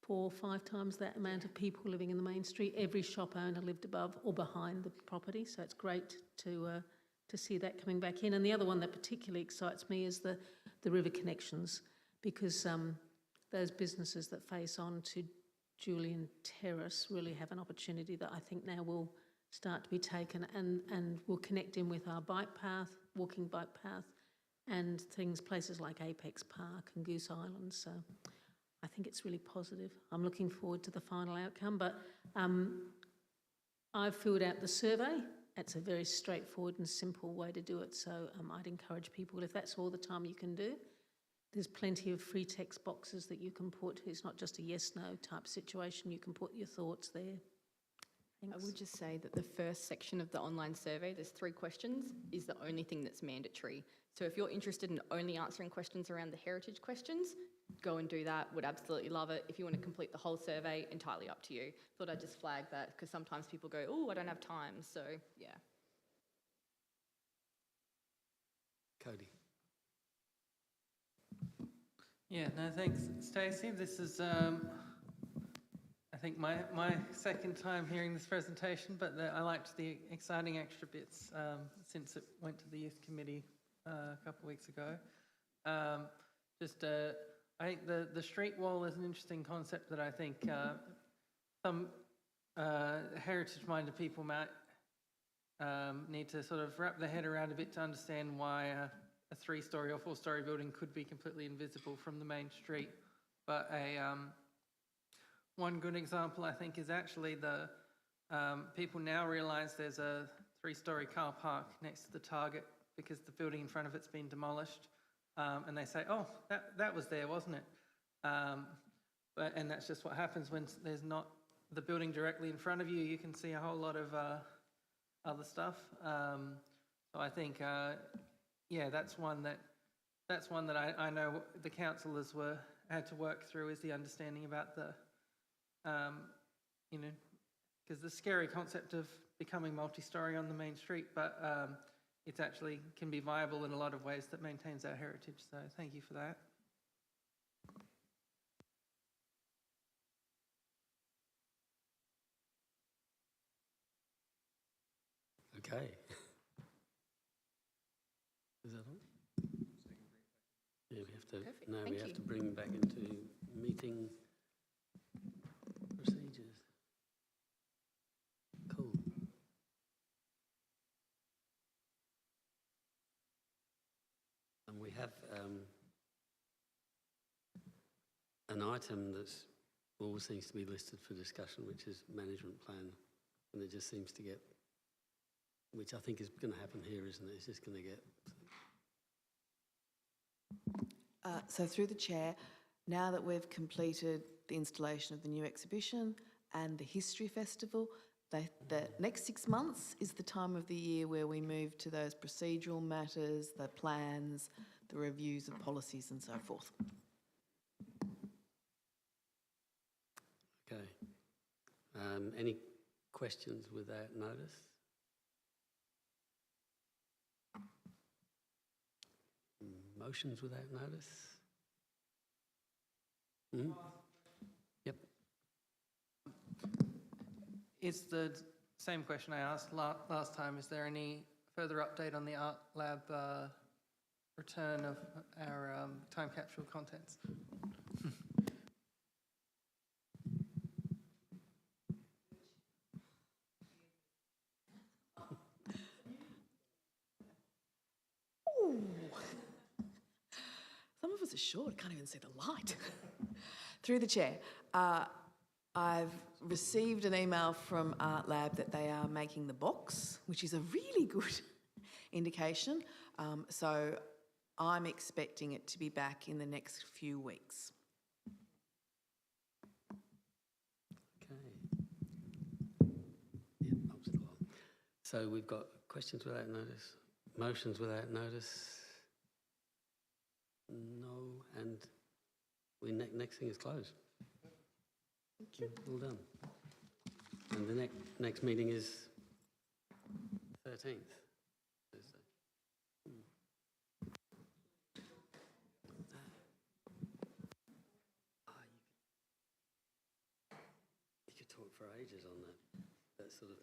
4 or 5 times that amount of people living in the main street. Every shop owner lived above or behind the property, so it's great to see that coming back in. And the other one that particularly excites me is the river connections, because those businesses that face on to Julian Terrace really have an opportunity that I think now will start to be taken and will connect in with our bike path, walking bike path, and places like Apex Park and Goose Island. So I think it's really positive. I'm looking forward to the final outcome, but I've filled out the survey. It's a very straightforward and simple way to do it, so I'd encourage people, if that's all the time you can do, there's plenty of free text boxes that you can put. It's not just a yes-no type situation. You can put your thoughts there. Thanks. I would just say that the first section of the online survey, there's 3 questions, is the only thing that's mandatory. So if you're interested in only answering questions around the heritage questions, go and do that. Would absolutely love it. If you want to complete the whole survey, entirely up to you. Thought I'd just flag that because sometimes people go, oh, I don't have time. So, yeah. Cody. Yeah, no, thanks, Stacey. This is, I think, my second time hearing this presentation, but I liked the exciting extra bits since it went to the Youth Committee a couple of weeks ago. I think the street wall is an interesting concept that I think some heritage-minded people might need to sort of wrap their head around a bit to understand why a 3-storey or 4-storey building could be completely invisible from the main street. But one good example, I think, is actually the people now realise there's a 3-storey car park next to the Target because the building in front of it's been demolished. And they say, oh, that was there, wasn't it? And that's just what happens when there's not the building directly in front of you. You can see a whole lot of other stuff. So I think, yeah, that's one that I know the councillors had to work through, is the understanding about the, because the scary concept of becoming multi-storey on the main street, but it actually can be viable in a lot of ways that maintains our heritage. So thank you for that. Okay. Is that all? Yeah, we have to. Perfect. No, Thank we have you. to bring back into meeting procedures. Cool. And we have an item that's always seems to be listed for discussion, which is management plan, and it just seems to get, which I think is going to happen here, isn't it? It's just going to get. So through the chair, now that we've completed the installation of the new exhibition and the History Festival, the next 6 months is the time of the year where we move to those procedural matters, the plans, the reviews of policies and so forth. Okay. Any questions without notice? Motions without notice? Yep. It's the same question I asked last time. Is there any further update on the Art Lab return of our time capsule contents. Some of us are short, can't even see the light. Through the chair, I've received an email from Art Lab that they are making the box, which is a really good indication. So I'm expecting it to be back in the next few weeks. Okay. Yeah, moves it along. So we've got questions without notice, motions without notice. No, and next thing is closed. Thank you. All done. And the next meeting is 13th. Thursday. You could talk for ages on that sort of